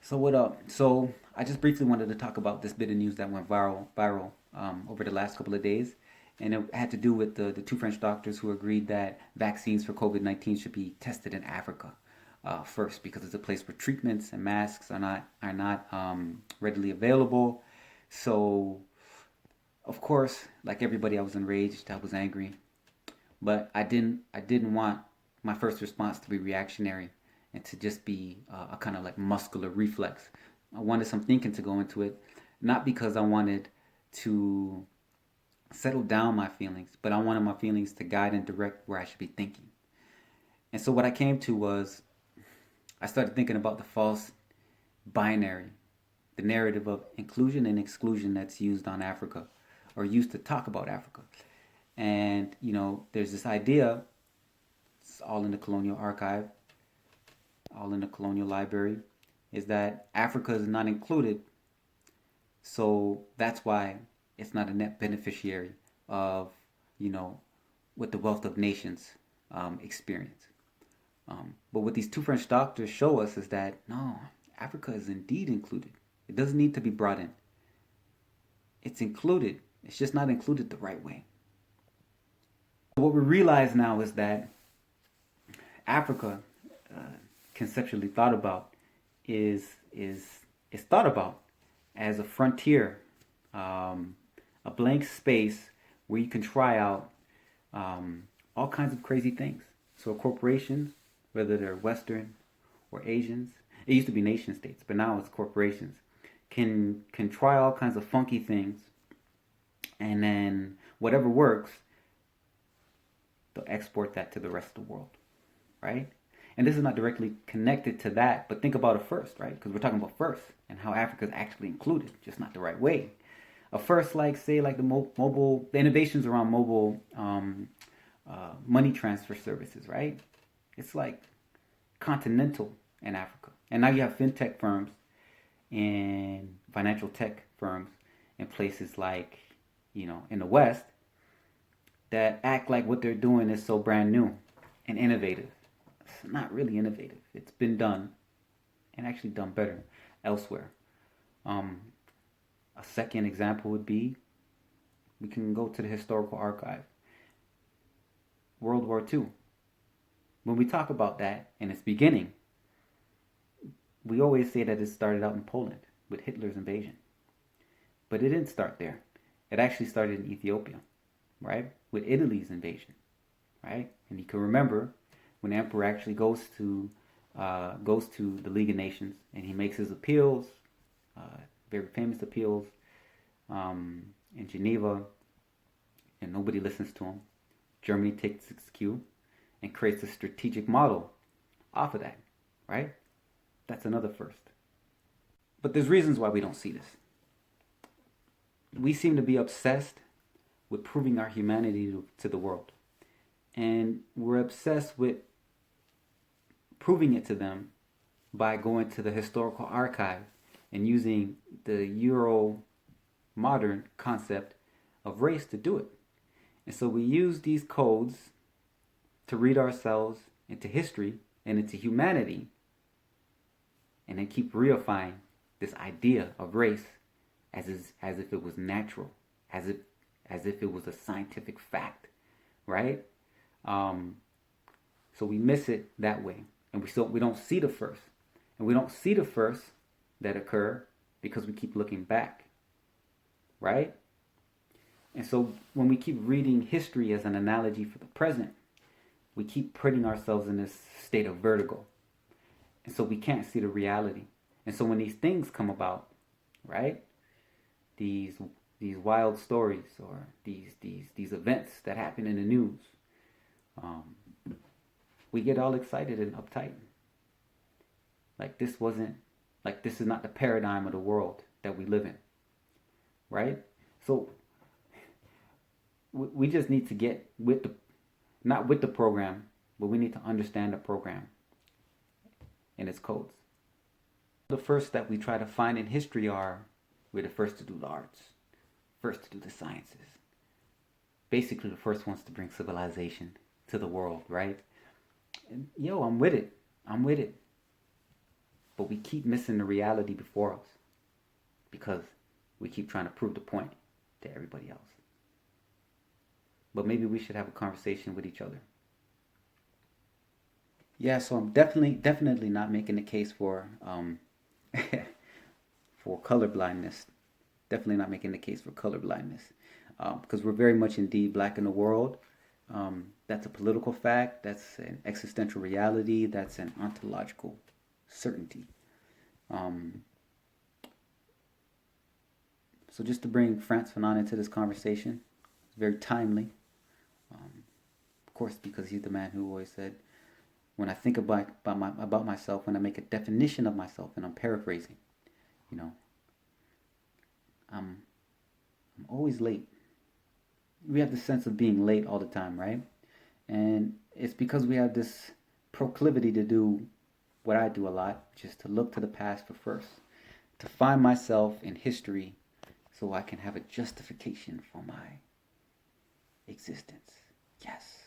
So what up? So I just briefly wanted to talk about this bit of news that went viral over the last couple of days, and it had to do with the two French doctors who agreed that vaccines for COVID-19 should be tested in Africa first because it's a place where treatments and masks are not readily available. So of course, like everybody, I was enraged. I was angry, but I didn't want my first response to be reactionary and to just be a kind of like muscular reflex. I wanted some thinking to go into it, not because I wanted to settle down my feelings, but I wanted my feelings to guide and direct where I should be thinking. And so what I came to was I started thinking about the false binary, the narrative of inclusion and exclusion that's used on Africa or used to talk about Africa. And, there's this idea, it's all in the colonial archive, all in the colonial library, is that Africa is not included. So that's why it's not a net beneficiary of, you know, what the wealth of nations experience. But what these two French doctors show us is that no, Africa is indeed included. It doesn't need to be brought in. It's included. It's just not included the right way. What we realize now is that Africa, uh, conceptually thought about, is thought about as a frontier, a blank space where you can try out all kinds of crazy things. So corporations, whether they're Western or Asians, it used to be nation states, but now it's corporations, can try all kinds of funky things, and then whatever works, they'll export that to the rest of the world, right? And this is not directly connected to that, but think about a first, right? Because we're talking about first and how Africa is actually included, just not the right way. A first, like say, like the mobile, the innovations around mobile money transfer services, right? It's like continental in Africa, and now you have fintech firms and financial tech firms in places like, in the West that act like what they're doing is so brand new and innovative. It's not really innovative. It's been done and actually done better elsewhere. Um, a second example would be we can go to the historical archive. World War II. When we talk about that in its beginning, we always say that it started out in Poland with Hitler's invasion. But it didn't start there. It actually started in Ethiopia, right? With Italy's invasion, right? And you can remember when the emperor actually goes to the League of Nations and he makes his appeals, very famous appeals in Geneva, and nobody listens to him. Germany takes its cue and creates a strategic model off of that, right? That's another first. But there's reasons why we don't see this. We seem to be obsessed with proving our humanity to the world. And we're obsessed with proving it to them by going to the historical archive and using the Euro modern concept of race to do it. And so we use these codes to read ourselves into history and into humanity, and then keep reifying this idea of race as if it was natural, as if it was a scientific fact, right? So we miss it that way, and we don't see the first, and we don't see the first that occur because we keep looking back, right? And so when we keep reading history as an analogy for the present, we keep putting ourselves in this state of vertigo, and so we can't see the reality. And so when these things come about, right? These wild stories or these events that happen in the news, we get all excited and uptight. Like this is not the paradigm of the world that we live in, right? So we just need to get with not with the program, but we need to understand the program and its codes. The first that we try to find in history are we're the first to do the arts, first to do the sciences. Basically, the first ones to bring civilization to the world, right? And, I'm with it. I'm with it. But we keep missing the reality before us because we keep trying to prove the point to everybody else. But maybe we should have a conversation with each other. Yeah, so I'm definitely not making the case for for color blindness. Definitely not making the case for color blindness, because we're very much indeed black in the world. That's a political fact. That's an existential reality. That's an ontological certainty. Um, so just to bring Frantz Fanon into this conversation, it's very timely. Of course, because he's the man who always said, when I think about myself, when I make a definition of myself, and I'm paraphrasing, you know, I'm always late. We have the sense of being late all the time, right? And it's because we have this proclivity to do what I do a lot, which is to look to the past for first, to find myself in history so I can have a justification for my existence. Yes.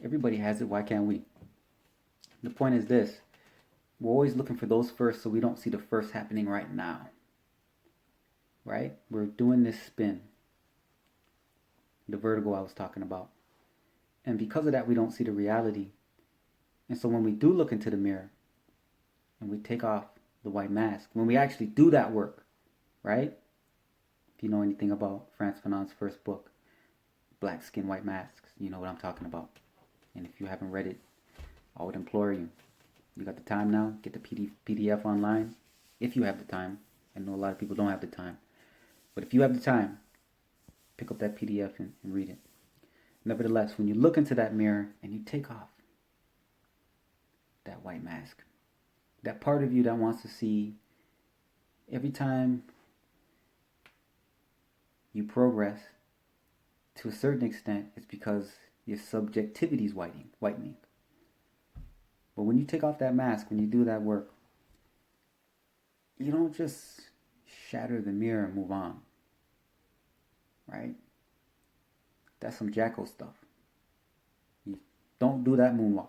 Everybody has it, why can't we? The point is this: we're always looking for those first so we don't see the first happening right now. Right? We're doing this spin. The vertigo I was talking about. And because of that, we don't see the reality. And so when we do look into the mirror and we take off the white mask, when we actually do that work, right? If you know anything about Frantz Fanon's first book, Black Skin, White Masks, you know what I'm talking about. And if you haven't read it, I would implore you. You got the time now? Get the PDF online. If you have the time. I know a lot of people don't have the time. But if you have the time, pick up that PDF and read it. Nevertheless, when you look into that mirror and you take off that white mask, that part of you that wants to see every time you progress, to a certain extent, it's because your subjectivity is whitening. But when you take off that mask, when you do that work, you don't just shatter the mirror and move on. Right? That's some Jacko stuff. You don't do that moonwalk.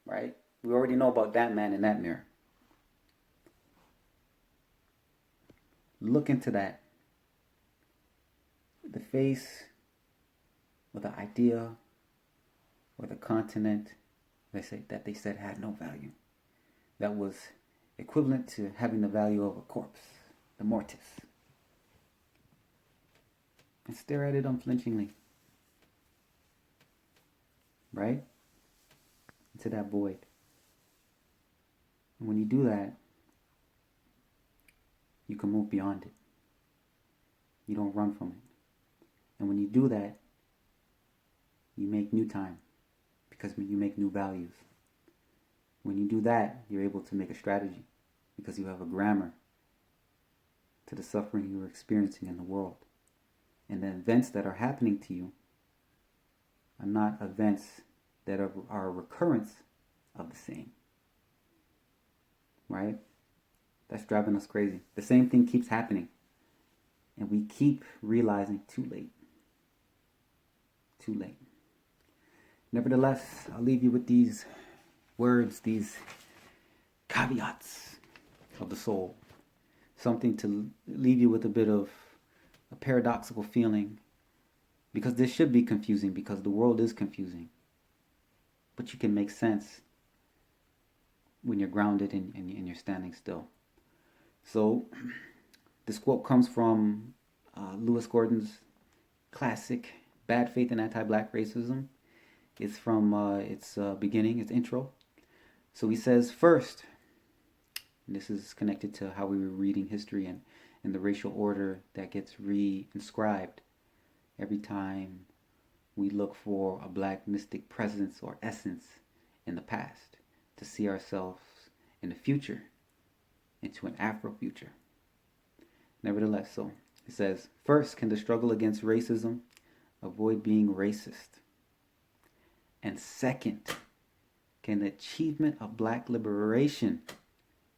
Right? We already know about that man in that mirror. Look into that. The face, or the idea, or the continent they said had no value. That was equivalent to having the value of a corpse, the mortis. And stare at it unflinchingly. Right? Into that void. And when you do that, you can move beyond it. You don't run from it. And when you do that, you make new time. Because you make new values. When you do that, you're able to make a strategy. Because you have a grammar to the suffering you're experiencing in the world. And the events that are happening to you are not events that are a recurrence of the same. Right? That's driving us crazy. The same thing keeps happening. And we keep realizing too late. Too late. Nevertheless, I'll leave you with these words, these caveats of the soul. Something to leave you with a bit of a paradoxical feeling. Because this should be confusing, because the world is confusing. But you can make sense when you're grounded and you're standing still. So, this quote comes from Lewis Gordon's classic Bad Faith and Anti-Black Racism. It's from its beginning, its intro. So he says, first, and this is connected to how we were reading history and the racial order that gets re-inscribed every time we look for a black mystic presence or essence in the past to see ourselves in the future into an Afro-future. Nevertheless, so it says, first, can the struggle against racism avoid being racist? And second, can the achievement of black liberation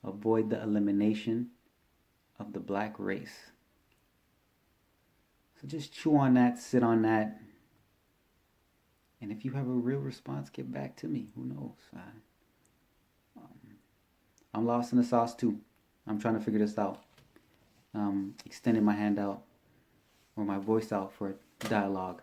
avoid the elimination of the black race? So just chew on that, sit on that. And if you have a real response, get back to me. Who knows? I'm lost in the sauce too. I'm trying to figure this out. Extending my hand out or my voice out for dialogue.